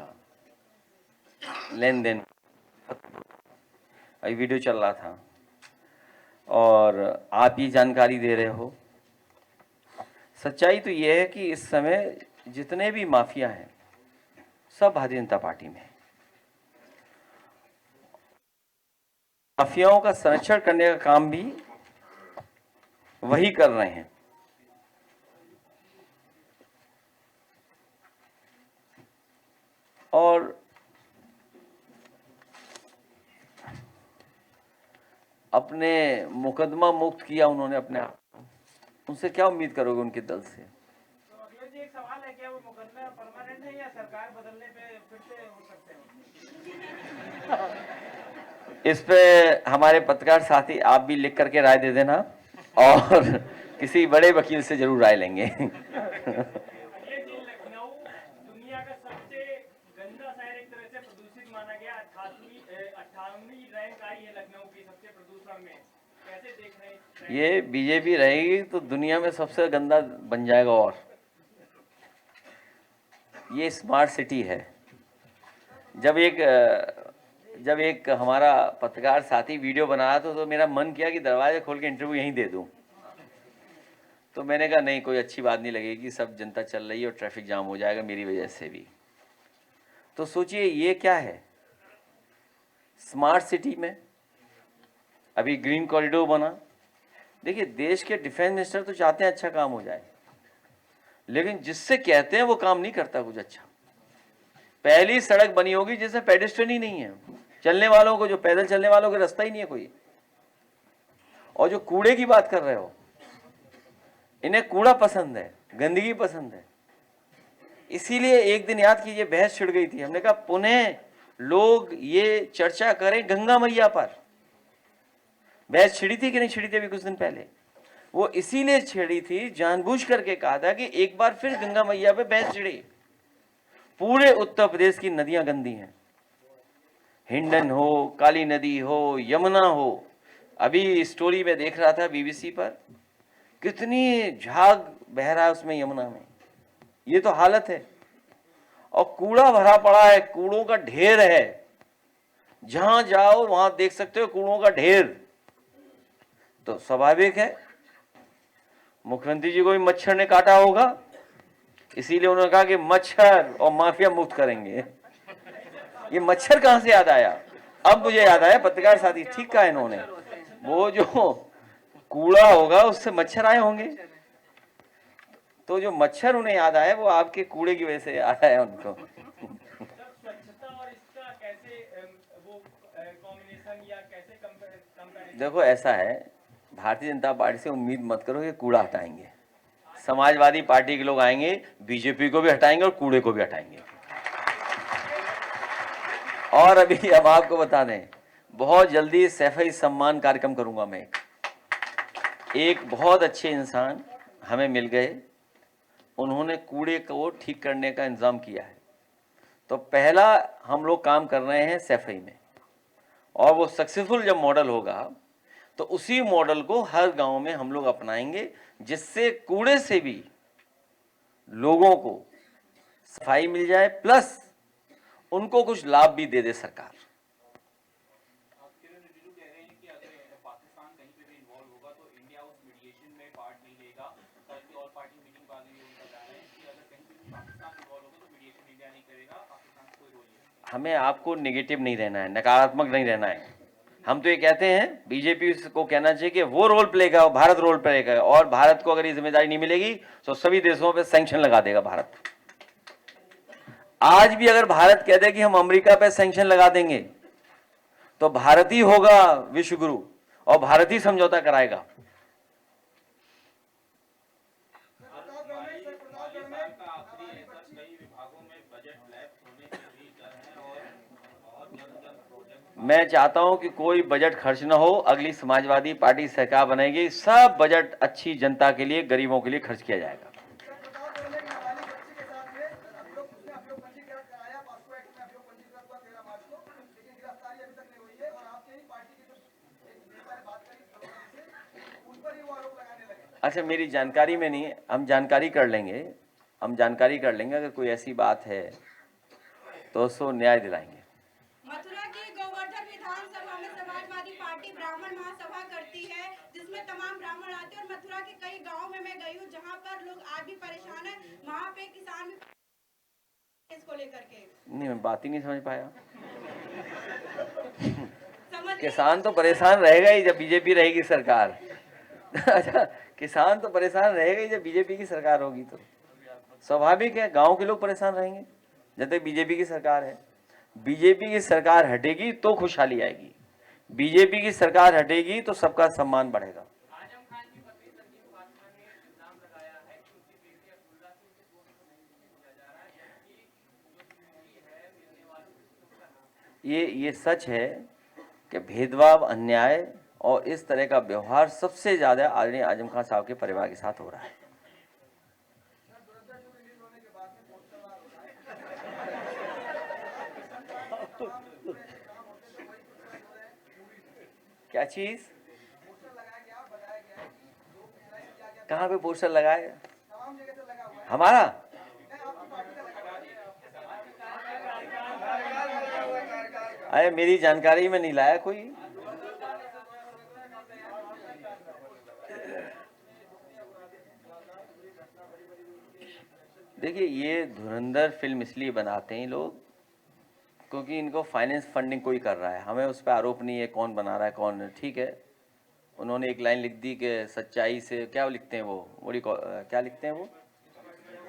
अभी वीडियो चल रहा था और आप ये जानकारी दे रहे हो। सच्चाई तो ये है कि इस समय जितने भी माफिया हैं सब भारतीय जनता पार्टी में है। माफियाओं का संरक्षण करने का काम भी वही कर रहे हैं। और अपने मुकदमा मुक्त किया उन्होंने अपने आप। उनसे क्या उम्मीद करोगे उनके दल से? तो अखिलेश जी, एक सवाल है, क्या वो मुकदमा परमानेंट है या सरकार बदलने पे फिर से हो सकते हैं? इस पे हमारे पत्रकार साथी आप भी लिख करके राय दे देना, और किसी बड़े वकील से जरूर राय लेंगे। ये जी, लखनऊ दुनिया का सबसे गंदा शहर एक तरह से प्रदूषित माना गया। 58वीं रैंक आई है लखनऊ की सबसे प्रदूषण में। कैसे देख रहे हैं? ये बीजेपी रहेगी तो दुनिया में सबसे गंदा बन जाएगा। और ये स्मार्ट सिटी है। जब एक हमारा पत्रकार साथी वीडियो बना रहा था तो मेरा मन किया कि दरवाजे खोल के इंटरव्यू यहीं दे दूं। तो मैंने कहा नहीं, कोई अच्छी बात नहीं लगेगी, सब जनता चल रही है और ट्रैफिक जाम हो जाएगा मेरी वजह से भी। तो सोचिए ये क्या है स्मार्ट सिटी में। अभी ग्रीन कॉरिडोर बना। देखिए, देश के डिफेंस मिनिस्टर तो चाहते हैं अच्छा काम हो जाए, लेकिन जिससे कहते हैं वो काम नहीं करता कुछ अच्छा। पहली सड़क बनी होगी जिसमें पेडेस्ट्रियन ही नहीं है, चलने वालों को, जो पैदल चलने वालों का रास्ता ही नहीं है कोई। और जो कूड़े की बात कर रहे हो, इन्हें कूड़ा पसंद है, गंदगी पसंद है। इसीलिए एक दिन याद कीजिए बहस छिड़ गई थी। हमने कहा पुनः लोग ये चर्चा करें गंगा मैया पर। बहस छिड़ी थी कि नहीं छिड़ी थी अभी कुछ दिन पहले? वो इसीलिए छिड़ी थी, जानबूझ करके कहा था कि एक बार फिर गंगा मैया पे बहस छिड़ी। पूरे उत्तर प्रदेश की नदियां गंदी हैं, हिंडन हो, काली नदी हो, यमुना हो। अभी स्टोरी में देख रहा था बीबीसी पर, कितनी झाग बह रहा है उसमें यमुना में। ये तो हालत है। और कूड़ा भरा पड़ा है, कूड़ों का ढेर है। जहां जाओ वहां देख सकते हो कूड़ों का ढेर। तो स्वाभाविक है मुख्यमंत्री जी को भी मच्छर ने काटा होगा, इसीलिए उन्होंने कहा कि मच्छर और माफिया मुक्त करेंगे। ये मच्छर कहां से याद आया? अब मुझे याद आया, पत्रकार साथी ठीक कहा इन्होंने, वो जो कूड़ा होगा उससे मच्छर आए होंगे। तो जो मच्छर उन्हें याद आया वो आपके कूड़े की वजह से याद आया उनको। स्वच्छता और इसका कैसे वो कॉम्बिनेशन या कैसे कंपैरिजन? देखो ऐसा है, भारतीय जनता पार्टी से उम्मीद मत करो कि कूड़ा हटाएंगे। समाजवादी पार्टी के लोग आएंगे, बीजेपी को भी हटाएंगे और कूड़े को भी हटाएंगे। और अभी हम आपको बता दें, बहुत जल्दी सैफई सम्मान कार्यक्रम करूंगा मैं। एक बहुत अच्छे इंसान हमें मिल गए, उन्होंने कूड़े को ठीक करने का इंतजाम किया है। तो पहला हम लोग काम कर रहे हैं सैफई में, और वो सक्सेसफुल जब मॉडल होगा तो उसी मॉडल को हर गांव में हम लोग अपनाएंगे, जिससे कूड़े से भी लोगों को सफाई मिल जाए, प्लस उनको कुछ लाभ भी दे दे सरकार। किरण रिजिजू कह रहे हैं कि अगर पाकिस्तान कहीं पे भी इन्वॉल्व होगा तो इंडिया उस मीडिएशन में पार्ट नहीं लेगा। कल की ऑल पार्टी मीटिंग बाद भी उनका कहना है कि अगर कहीं पे भी पाकिस्तान इन्वॉल्व होगा तो मीडिएशन इंडिया नहीं करेगा, पाकिस्तान को कोई रोल नहीं। हमें आपको नेगेटिव नहीं रहना है, नकारात्मक नहीं रहना है। हम तो ये कहते हैं, बीजेपी को कहना चाहिए कि वो रोल प्ले करेगा, भारत रोल प्ले करेगा, और भारत को अगर ये जिम्मेदारी नहीं मिलेगी तो सभी देशों पे सैंक्शन लगा देगा भारत। आज भी अगर भारत कह दे कि हम अमेरिका पे सैंक्शन लगा देंगे तो भारत ही होगा विश्व गुरु और भारत ही समझौता कराएगा। मैं चाहता हूं कि कोई बजट खर्च ना हो, अगली समाजवादी पार्टी सरकार बनेगी, सब बजट अच्छी जनता के लिए, गरीबों के लिए खर्च किया जाएगा। अच्छा, मेरी जानकारी में नहीं है, हम जानकारी कर लेंगे, अगर कोई ऐसी बात है तो उसको न्याय दिलाएंगे। मथुरा की गोवर्धन विधानसभा में समाजवादी पार्टी ब्राह्मण महासभा करती है, जिसमें तमाम ब्राह्मण आते हैं, और मथुरा के कई गांव में मैं गई हूँ जहां पर लोग आज भी परेशान हैं। वहां पे किसान भी इसको लेकर के नहीं, मैं बात ही नहीं समझ पाया। समझ किसान तो परेशान रहेगा ही जब बीजेपी रहेगी सरकार। अच्छा, किसान तो परेशान रहेगा ही जब बीजेपी की सरकार होगी, तो स्वाभाविक है गांव के लोग परेशान रहेंगे जब तक बीजेपी की सरकार है। बीजेपी की सरकार हटेगी तो खुशहाली आएगी, बीजेपी की सरकार हटेगी तो सबका सम्मान बढ़ेगा। आजम खान की पत्नी संजीव फातिमा ने इल्जाम लगाया है कि उसकी बेटी अब्दुल्ला से उनके दोस्त को नहीं किया जा रहा है, जबकि जो बेटी है मिलने वाली ये सच है कि भेदभाव, अन्याय और इस तरह का व्यवहार सबसे ज्यादा आदरणीय आजम खान साहब के परिवार के साथ हो रहा है। क्या चीज? कहाँ पे पोस्टर लगाए? हमारा? अरे मेरी जानकारी में नहीं लाया कोई। देखिए, ये धुरंधर फिल्म इसलिए बनाते हैं लोग क्योंकि इनको फाइनेंस फंडिंग कोई कर रहा है। हमें उस पर आरोप नहीं है कौन बना रहा है कौन, ठीक है। उन्होंने एक लाइन लिख दी कि सच्चाई से, क्या लिखते हैं वो, क्या लिखते हैं वो,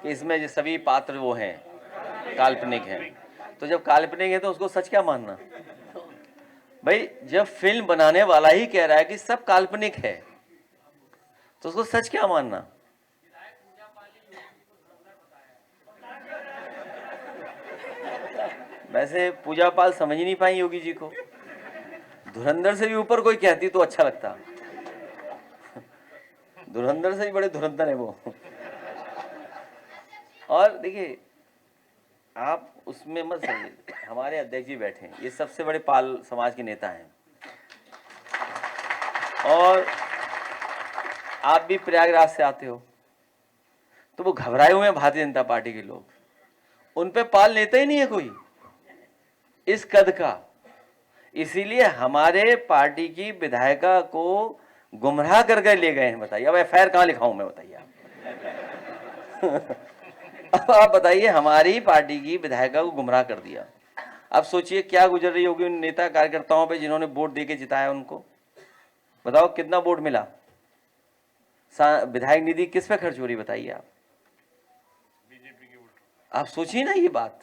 कि इसमें जो सभी पात्र वो हैं काल्पनिक हैं। तो जब काल्पनिक है तो उसको सच क्या मानना भाई? जब फिल्म बनाने वाला ही कह रहा है कि सब काल्पनिक है तो उसको सच क्या मानना? वैसे पूजा पाल समझ ही नहीं पाई योगी जी को। धुरंधर से भी ऊपर कोई कहती तो अच्छा लगता। धुरंधर से भी बड़े धुरंधर है वो। और देखिए, आप उसमें मत समझिए, हमारे अध्यक्ष जी बैठे हैं, ये सबसे बड़े पाल समाज के नेता हैं, और आप भी प्रयागराज से आते हो, तो वो घबराए हुए हैं भारतीय जनता पार्टी के लोग, उन पे पाल नेता ही नहीं है कोई इस कद का। इसीलिए हमारे पार्टी की विधायिका को गुमराह करके ले गए हैं। बताइए, अब एफआईआर कहाँ लिखाऊं मैं, बताइए आप। अब आप बताइए, हमारी पार्टी की विधायिका को गुमराह कर दिया। अब सोचिए क्या गुजर रही होगी उन नेता कार्यकर्ताओं पे जिन्होंने वोट देके जिताया उनको। बताओ कितना वोट मिला, विधायक निधि किस पे खर्च हो रही, बताइए आप। आप सोचिए ना ये बात,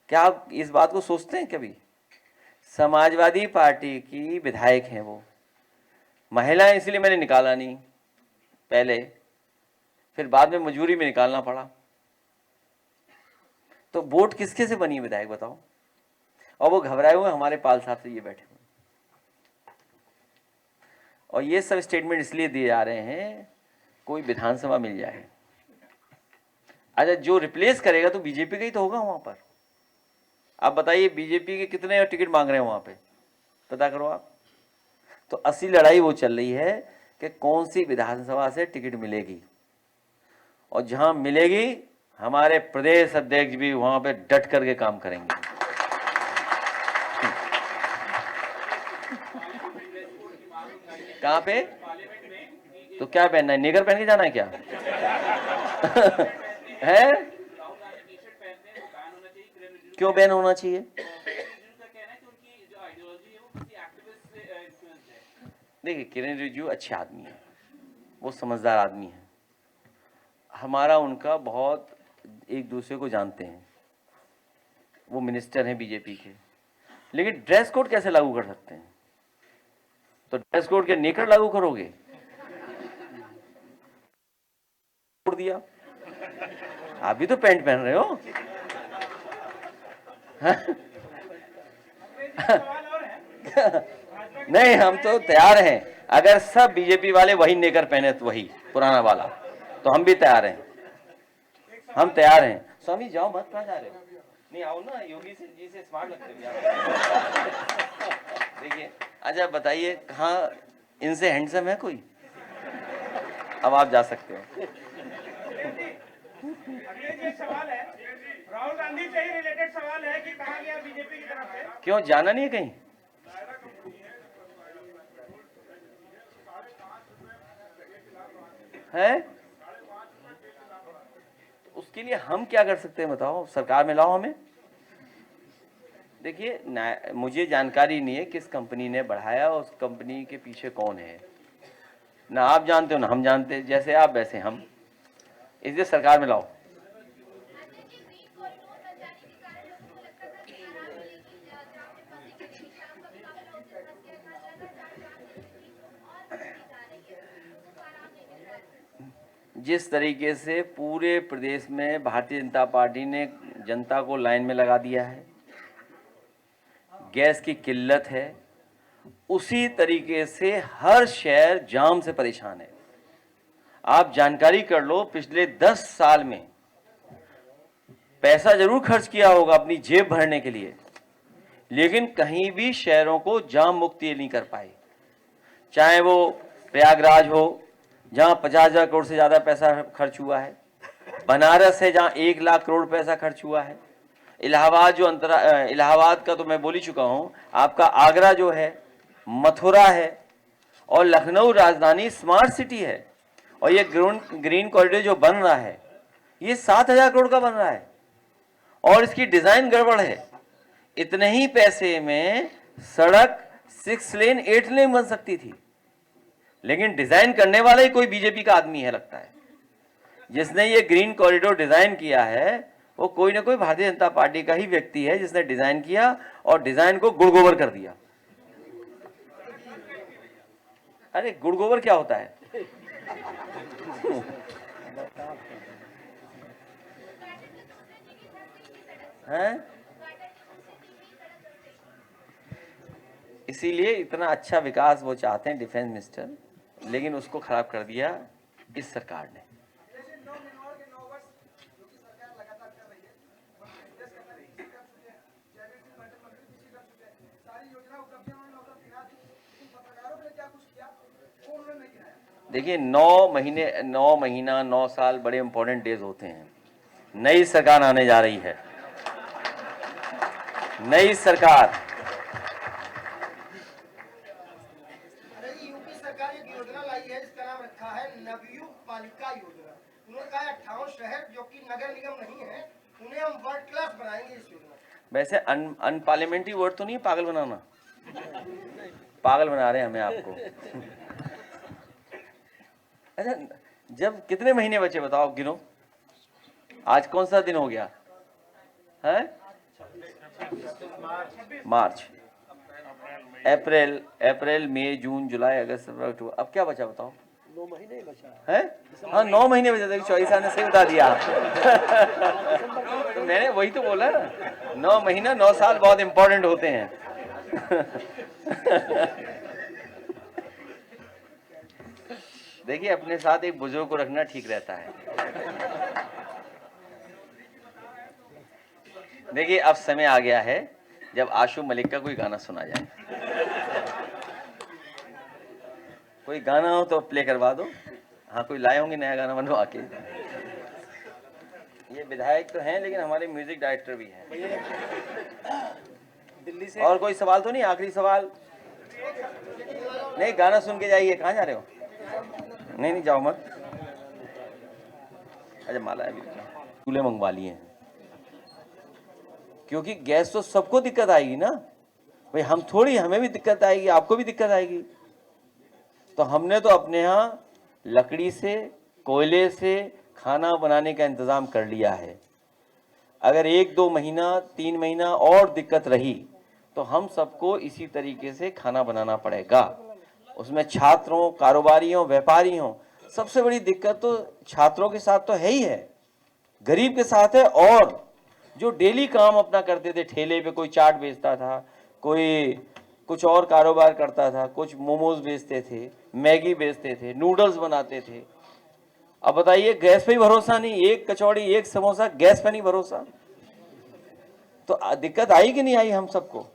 क्या आप इस बात को सोचते हैं कभी? समाजवादी पार्टी की विधायक हैं वो, महिलाएं, इसलिए मैंने निकाला नहीं पहले, फिर बाद में मजबूरी में निकालना पड़ा। तो वोट किसके से बनी विधायक बताओ? और वो घबराए हुए हमारे पाल साहब से ये बैठे हुए, और ये सब स्टेटमेंट इसलिए दिए जा रहे हैं कोई विधानसभा मिल जाए। अच्छा, जो रिप्लेस करेगा तो बीजेपी का ही तो होगा वहां पर। आप बताइए बीजेपी के कितने टिकट मांग रहे हैं वहां पे, पता करो आप। तो असली लड़ाई वो चल रही है कि कौन सी विधानसभा से टिकट मिलेगी, और जहां मिलेगी हमारे प्रदेश अध्यक्ष भी वहां पे डट करके काम करेंगे। कहां पे? तो क्या पहनना है, नेकर पहन के जाना है क्या? है? क्यों बैन होना चाहिए? देखिए, किरण रिजिजू अच्छे आदमी है, वो समझदार आदमी है, हमारा उनका बहुत एक दूसरे को जानते हैं, वो मिनिस्टर हैं बीजेपी के। लेकिन ड्रेस कोड कैसे लागू कर सकते हैं? तो ड्रेस कोड के नेकर लागू करोगे? छोड़ दिया, आप भी तो पैंट पहन रहे हो। नहीं, हम तो तैयार हैं, अगर सब बीजेपी वाले वही नेकर पहने तो वही पुराना वाला, तो हम भी तैयार हैं, हम तैयार हैं। स्वामी जाओ मत, कहाँ जा रहे हो? नहीं आओ ना, योगी जी से स्मार्ट लगते हो। देखिए, अच्छा बताइए, कहाँ इनसे हैंडसम है कोई? अब आप जा सकते हो। अगले सवाल है, राहुल गांधी से ही रिलेटेड सवाल है कि कहा गया बीजेपी की तरफ से, क्यों जाना नहीं है कहीं? है? उसके लिए हम क्या कर सकते हैं बताओ? सरकार में लाओ हमें। देखिए, मुझे जानकारी नहीं है किस कंपनी ने बढ़ाया और उस कंपनी के पीछे कौन है, ना आप जानते हो ना हम जानते, जैसे आप वैसे हम, इसलिए सरकार में लाओ। जिस तरीके से पूरे प्रदेश में भारतीय जनता पार्टी ने जनता को लाइन में लगा दिया है, गैस की किल्लत है, उसी तरीके से हर शहर जाम से परेशान है। आप जानकारी कर लो, पिछले 10 साल में पैसा जरूर खर्च किया होगा अपनी जेब भरने के लिए, लेकिन कहीं भी शहरों को जाम मुक्ति नहीं कर पाए। चाहे वो प्रयागराज हो, जहां 50,000 करोड़ से ज्यादा पैसा खर्च हुआ है, बनारस है जहां 1 लाख करोड़ पैसा खर्च हुआ है, इलाहाबाद जो इलाहाबाद का तो मैं बोल ही चुका हूं, आपका आगरा जो है, मथुरा है, और लखनऊ राजधानी स्मार्ट सिटी है, और ये ग्रीन कॉरिडोर जो बन रहा है ये 7,000 करोड़ का बन रहा है, और इसकी डिजाइन गड़बड़ है। इतने ही पैसे में सड़क 6 लेन 8 लेन बन सकती थी, लेकिन डिजाइन करने वाला ही कोई बीजेपी का आदमी है लगता है। जिसने ये ग्रीन कॉरिडोर डिजाइन किया है वो कोई ना कोई भारतीय जनता पार्टी का ही व्यक्ति है, जिसने डिजाइन किया और डिजाइन को गुड़ गोबर कर दिया। अरे गुड़ गोबर क्या होता है? हैं? इसीलिए इतना अच्छा विकास वो चाहते हैं डिफेंस मिनिस्टर, लेकिन उसको खराब कर दिया इस सरकार ने। देखिए, 9 महीना 9 साल बड़े इंपॉर्टेंट डेज होते हैं। नई सरकार आने जा रही है, नई सरकार। यूपी सरकार एक योजना लाई है जिसका नाम रखा है नवयुग पालिका योजना। उन्होंने कहा 58 शहर जो कि नगर निगम नहीं है, उन्हें हम वर्ल्ड क्लास बनाएंगे इस योजना। वैसे अनपार्लियामेंट्री वर्ड तो नहीं है पागल बनाना, पागल बना रहे हैं हमें आपको। अच्छा, जब कितने महीने बचे बताओ, गिनो। आज कौन सा दिन हो गया है? मार्च, अप्रैल, मई, जून, जुलाई, अगस्त, सितंबर, अक्टूबर, अब क्या बचा बताओ? 9 महीने ही बचा है। हाँ 9 महीने बचे थे। 24 ने सही बता दिया। तो मैंने वही तो बोला ना, 9 महीना 9 साल बहुत इंपॉर्टेंट होते हैं। देखिए अपने साथ एक बुजुर्ग को रखना ठीक रहता है। देखिए अब समय आ गया है जब आशु मलिक का कोई गाना सुना जाए। कोई गाना हो तो प्ले करवा दो। हाँ कोई लाए होंगे नया गाना बनवा के। ये विधायक तो हैं लेकिन हमारे म्यूजिक डायरेक्टर भी हैं। दिल्ली से। और कोई सवाल तो नहीं? आखिरी सवाल नहीं, गाना सुन के जाइए। कहाँ जा रहे हो? नहीं जाओ मत। अच्छा माला अभी चूल्हे मंगवा लिए हैं क्योंकि गैस तो सबको दिक्कत आएगी ना भाई। हम थोड़ी, हमें भी दिक्कत आएगी, आपको भी दिक्कत आएगी। तो हमने तो अपने यहाँ लकड़ी से, कोयले से खाना बनाने का इंतजाम कर लिया है। अगर 1-2 महीना 3 महीना और दिक्कत रही तो हम सबको इसी तरीके से खाना बनाना पड़ेगा। उसमें छात्रों, कारोबारियों, व्यापारियों, सबसे बड़ी दिक्कत तो छात्रों के साथ तो है ही है, गरीब के साथ है। और जो डेली काम अपना करते थे, ठेले पे कोई चाट बेचता था, कोई कुछ और कारोबार करता था, कुछ मोमोज बेचते थे, मैगी बेचते थे, नूडल्स बनाते थे। अब बताइए गैस पे ही भरोसा नहीं, एक कचौड़ी एक समोसा, गैस पे नहीं भरोसा, तो दिक्कत आई कि नहीं आई हम सबको?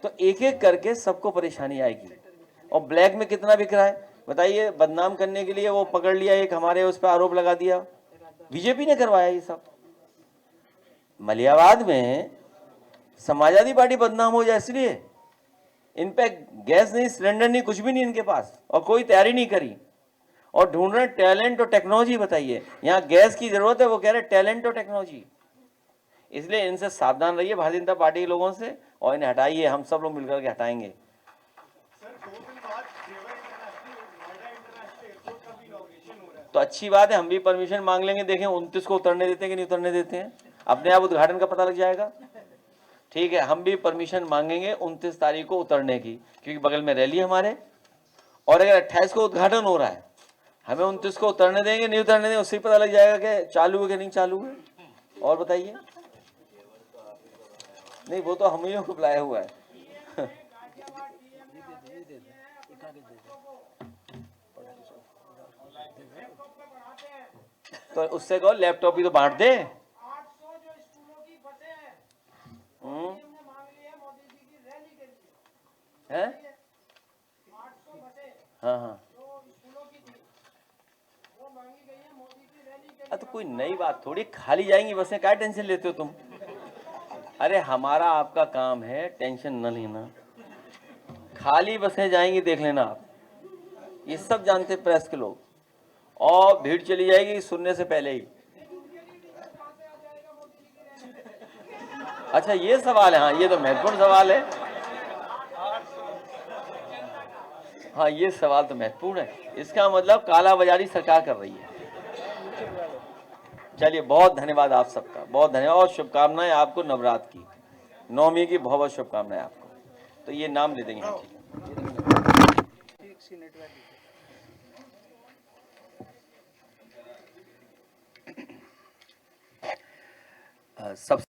तो एक एक करके सबको परेशानी आएगी। और ब्लैक में कितना बिक रहा है बताइए? बदनाम करने के लिए वो पकड़ लिया, एक हमारे उस पर आरोप लगा दिया, बीजेपी ने करवाया ये सब। मलियाबाद में समाजवादी पार्टी बदनाम हो जाए इसलिए इन पे गैस नहीं, सिलेंडर नहीं, कुछ भी नहीं इनके पास, और कोई तैयारी नहीं करी। और ढूंढ रहे टैलेंट और टेक्नोलॉजी। बताइए यहाँ गैस की जरूरत है, वो कह रहे टैलेंट और टेक्नोलॉजी। इसलिए इनसे सावधान रहिए भारतीय जनता पार्टी के लोगों से, और इन्हें हटाइए। हम सब लोग मिलकर के हटाएंगे। तो अच्छी बात है, हम भी परमिशन मांग लेंगे। देखें 29 को उतरने देते हैं कि नहीं उतरने देते हैं, अपने आप उद्घाटन का पता लग जाएगा। ठीक है, हम भी परमिशन मांगेंगे 29 तारीख को उतरने की, क्योंकि बगल में रैली हमारे। और अगर 28 को उद्घाटन हो रहा है, हमें 29 को उतरने देंगे नहीं उतरने देंगे, उससे पता लग जाएगा कि चालू है कि नहीं चालू है। और बताइए। नहीं वो तो हम ही को बुलाया हुआ है। तो उससे कहो लैपटॉप ही तो बांट दे। है? हाँ हाँ। तो कोई नई बात थोड़ी, खाली जाएंगी बसें, क्या टेंशन लेते हो तुम? अरे हमारा आपका काम है टेंशन न लेना। खाली बसें जाएंगी देख लेना आप, ये सब जानते प्रेस के लोग। और भीड़ चली जाएगी सुनने से पहले ही। अच्छा ये सवाल है, हाँ ये तो महत्वपूर्ण सवाल है। हाँ ये सवाल तो महत्वपूर्ण है। इसका मतलब कालाबाजारी सरकार कर रही है। चलिए बहुत धन्यवाद आप सबका, बहुत धन्यवाद। और शुभकामनाएं आपको नवरात्र की, नवमी की बहुत बहुत शुभकामनाएं आपको। तो ये नाम ले देंगे। हाँ ठीक है। सब